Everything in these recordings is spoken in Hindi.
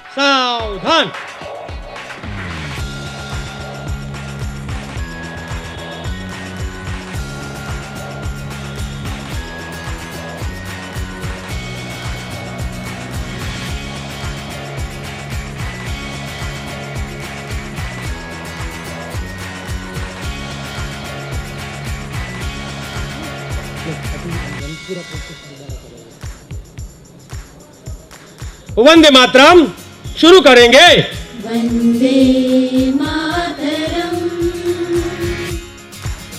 सावधान। वंदे मातरम शुरू करेंगे। वंदे मातरम,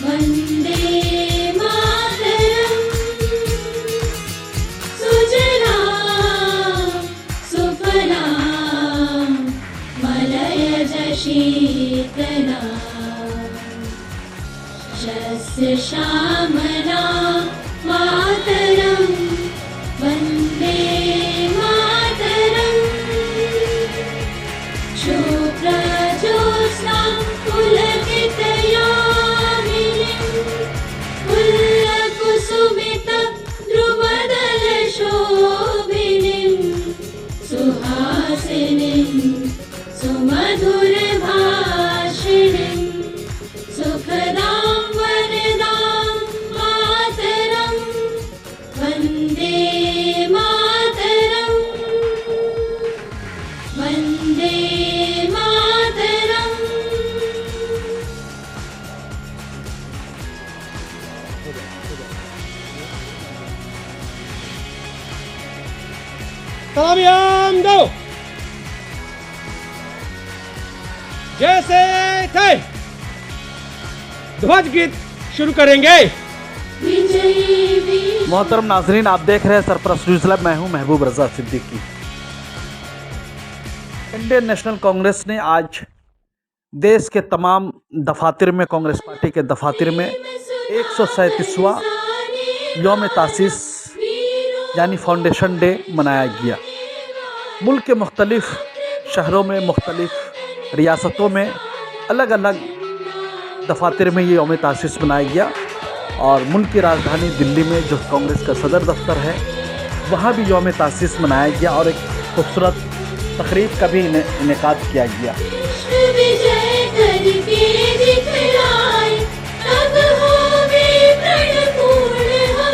वंदे मातरम, सुजलां सुफलां मलयज शीतलां, शस्य श्यामलां मातरं वन्दे मातरम्। शुभ्रज्योत्स्नां पुलकितयामिनीं, पुल्लकुसुमितद्रुमदलशोभिनीं, सुहासिनीं सुमधुरभाषिणीं, सुखदां वरदां मातरं वन्दे मातरं, वन्दे मातरम्। सलामियां दो। जैसे थे ध्वज गीत शुरू करेंगे। मोहतरम नाजरीन, आप देख रहे हैं सरपरस्त न्यूज़ लैब। मैं हूं महबूब रजा सिद्दीकी। इंडियन नेशनल कांग्रेस ने आज देश के तमाम दफातर में, कांग्रेस पार्टी के दफातर में 137वां यौम तासीस यानी फाउंडेशन डे मनाया गया। मुल्क के मुख्तलिफ शहरों में, मुख्तलिफ रियासतों में अलग अलग दफातर में ये यौम तासीस मनाया गया और मुल्क की राजधानी दिल्ली में जो कांग्रेस का सदर दफ्तर है वहाँ भी यौम तासीस मनाया गया और एक खूबसूरत तकरीब का भी इनेकाद किया गया।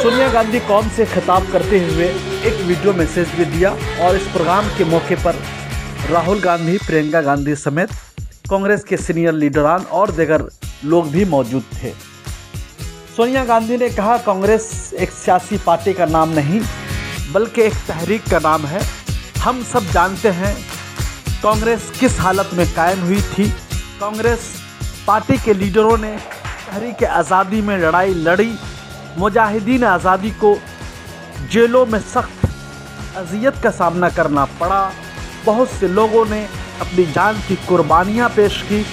सोनिया गांधी कौम से खिताब करते हुए एक वीडियो मैसेज भी दिया और इस प्रोग्राम के मौके पर राहुल गांधी, प्रियंका गांधी समेत कांग्रेस के सीनियर लीडरान और दीगर लोग भी मौजूद थे। सोनिया गांधी ने कहा, कांग्रेस एक सियासी पार्टी का नाम नहीं बल्कि एक तहरीक का नाम है। हम सब जानते हैं कांग्रेस किस हालत में कायम हुई थी। कांग्रेस पार्टी के लीडरों ने तहरीक आज़ादी में लड़ाई लड़ी। मुजाहिदीन आज़ादी को जेलों में सख्त अज़ियत का सामना करना पड़ा। बहुत से लोगों ने अपनी जान की कुर्बानियाँ पेश की,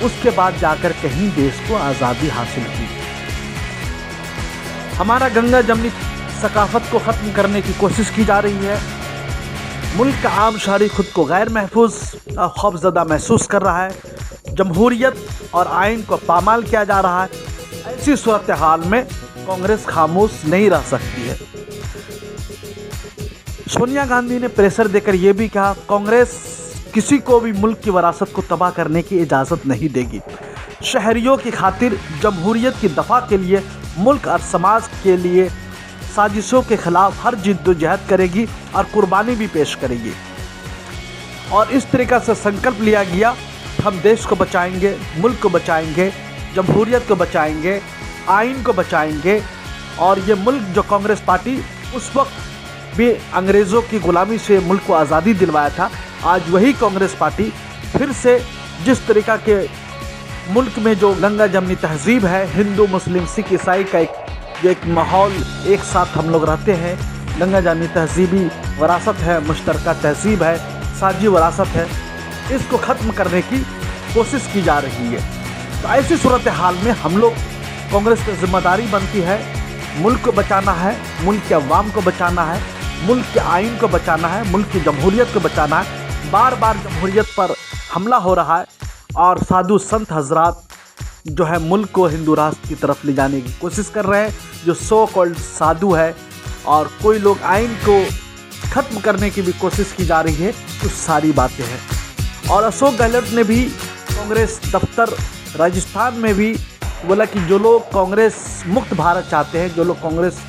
उसके बाद जाकर कहीं देश को आज़ादी हासिल की। हमारा गंगा जमनी सकाफत को ख़त्म करने की कोशिश की जा रही है। मुल्क का आम शहरी खुद को गैर महफूज और खौफज़दा महसूस कर रहा है। जमहूरियत और आइन को पामाल किया जा रहा है। ऐसी सूरत हाल में कांग्रेस खामोश नहीं रह सकती है। सोनिया गांधी ने प्रेशर देकर यह भी कहा, कांग्रेस किसी को भी मुल्क की विरासत को तबाह करने की इजाज़त नहीं देगी। शहरियों की खातिर, जमहूरियत की दफ़ा के लिए, मुल्क और समाज के लिए साजिशों के ख़िलाफ़ हर जिद्दोजहद करेगी और कुर्बानी भी पेश करेगी। और इस तरीक़ा से संकल्प लिया गया, हम देश को बचाएंगे, मुल्क को बचाएंगे, जमहूरियत को बचाएंगे, आइन को बचाएंगे। और ये मुल्क जो कांग्रेस पार्टी उस वक्त भी अंग्रेज़ों की ग़ुलामी से मुल्क को आज़ादी दिलवाया था, आज वही कांग्रेस पार्टी फिर से जिस तरीक़ा के मुल्क में जो गंगा जमनी तहज़ीब है, हिंदू मुस्लिम सिख ईसाई का एक माहौल, एक साथ हम लोग रहते हैं, गंगा जमनी तहज़ीबी विरासत है, मुश्तरका तहज़ीब है, साझी विरासत है, इसको ख़त्म करने की कोशिश की जा रही है। तो ऐसी सूरत हाल में हम लोग, कांग्रेस की जिम्मेदारी बनती है, मुल्क को बचाना है, मुल्क के अवाम को बचाना है, मुल्क के आइन को बचाना है, मुल्क की जमहूरियत को बचाना है। बार बार जमहूरियत पर हमला हो रहा है और साधु संत हजरात जो है मुल्क को हिंदू राष्ट्र की तरफ ले जाने की कोशिश कर रहे हैं। जो सो कॉल्ड साधु है और कोई लोग आइन को खत्म करने की भी कोशिश की जा रही है। तो सारी बातें हैं। और अशोक गहलोत ने भी कांग्रेस दफ्तर राजस्थान में भी बोला कि जो लोग कांग्रेस मुक्त भारत चाहते हैं, जो लोग कांग्रेस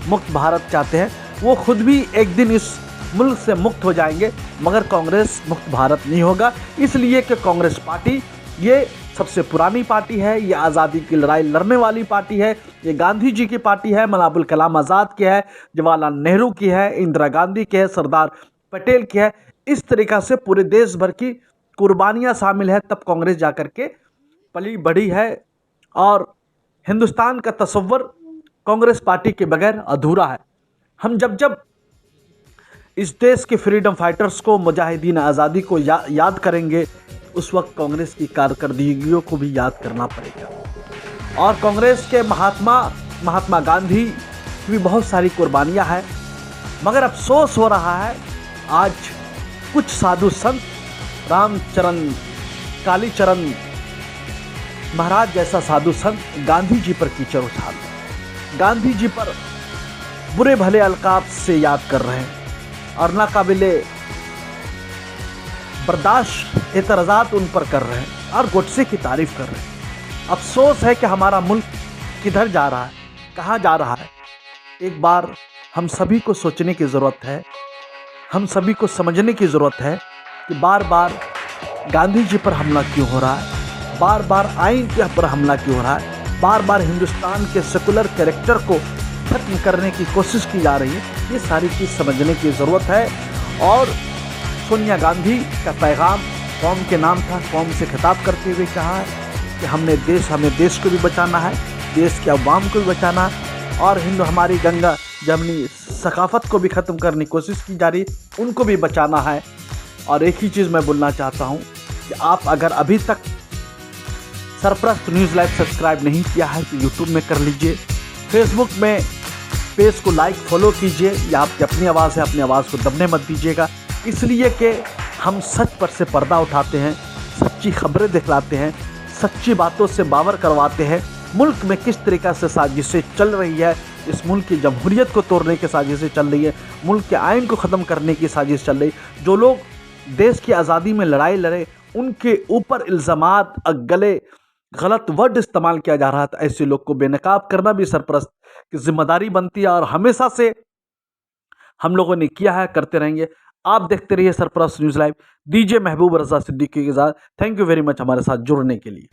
मुक्त भारत चाहते हैं, वो खुद भी एक दिन इस मुल्क से मुक्त हो जाएंगे, मगर कांग्रेस मुक्त भारत नहीं होगा। इसलिए कि कांग्रेस पार्टी ये सबसे पुरानी पार्टी है, ये आज़ादी की लड़ाई लड़ने वाली पार्टी है, ये गांधी जी की पार्टी है, मौलाना अबुल कलाम आज़ाद की है, जवाहरलाल नेहरू की है, इंदिरा गांधी की है, सरदार पटेल की है। इस तरीक़ा से पूरे देश भर की कुर्बानियाँ शामिल है, तब कांग्रेस जाकर के पली बढ़ी है। और हिंदुस्तान का तस्वर कांग्रेस पार्टी के बगैर अधूरा है। हम जब इस देश के फ्रीडम फाइटर्स को, मुजाहिदीन आज़ादी को याद करेंगे, उस वक्त कांग्रेस की कारकर्दगियों को भी याद करना पड़ेगा। और कांग्रेस के महात्मा गांधी की भी बहुत सारी कुर्बानियाँ हैं, मगर अफसोस हो रहा है आज कुछ साधु संत, रामचरण कालीचरण महाराज जैसा साधु संत गांधी जी पर कीचड़ उछाल रहे हैं, गांधी जी पर बुरे भले अलकाब से याद कर रहे हैं और नाकाबिले बर्दाश्त एतराज़ात उन पर कर रहे हैं और गोडसे की तारीफ कर रहे हैं। अफसोस है कि हमारा मुल्क किधर जा रहा है, कहाँ जा रहा है। एक बार हम सभी को सोचने की ज़रूरत है, हम सभी को समझने की ज़रूरत है कि बार बार गांधी जी पर हमला क्यों हो रहा है, बार बार आइन के पर हमला क्यों हो रहा है, बार बार हिंदुस्तान के सेकुलर कैरेक्टर को खत्म करने की कोशिश की जा रही है। ये सारी चीज़ समझने की ज़रूरत है। और सोनिया गांधी का पैगाम कौम के नाम था, कौम से खिताब करते हुए कहा है कि हमें देश को भी बचाना है, देश के अवाम को भी बचाना है, और हमारी गंगा जमनी सकाफत को भी ख़त्म करने की कोशिश की जा रही है, उनको भी बचाना है। और एक ही चीज़ मैं बोलना चाहता हूँ कि आप अगर अभी तक सरप्रस्त न्यूज़ लाइव सब्सक्राइब नहीं किया है तो यूट्यूब में कर लीजिए, फेसबुक में पेज को लाइक फॉलो कीजिए। यह आपकी अपनी आवाज़ है, अपनी आवाज़ को दबने मत दीजिएगा, इसलिए कि हम सच पर से पर्दा उठाते हैं, सच्ची खबरें दिखलाते हैं, सच्ची बातों से बावर करवाते हैं। मुल्क में किस तरीक़ा से साजिशें चल रही है, इस मुल्क की जमहूरियत को तोड़ने की साजिशें चल रही है, मुल्क के आइन को ख़त्म करने की साजिश चल रही है। जो लोग देश की आज़ादी में लड़ाई लड़े, उनके ऊपर इल्ज़ामात गले गलत वर्ड इस्तेमाल किया जा रहा था, ऐसे लोग को बेनकाब करना भी सरप्रस्त की जिम्मेदारी बनती है। और हमेशा से हम लोगों ने किया है, करते रहेंगे। आप देखते रहिए सरप्रस्त न्यूज़ लाइव। दीजिए महबूब रज़ा सिद्दीकी के साथ। थैंक यू वेरी मच हमारे साथ जुड़ने के लिए।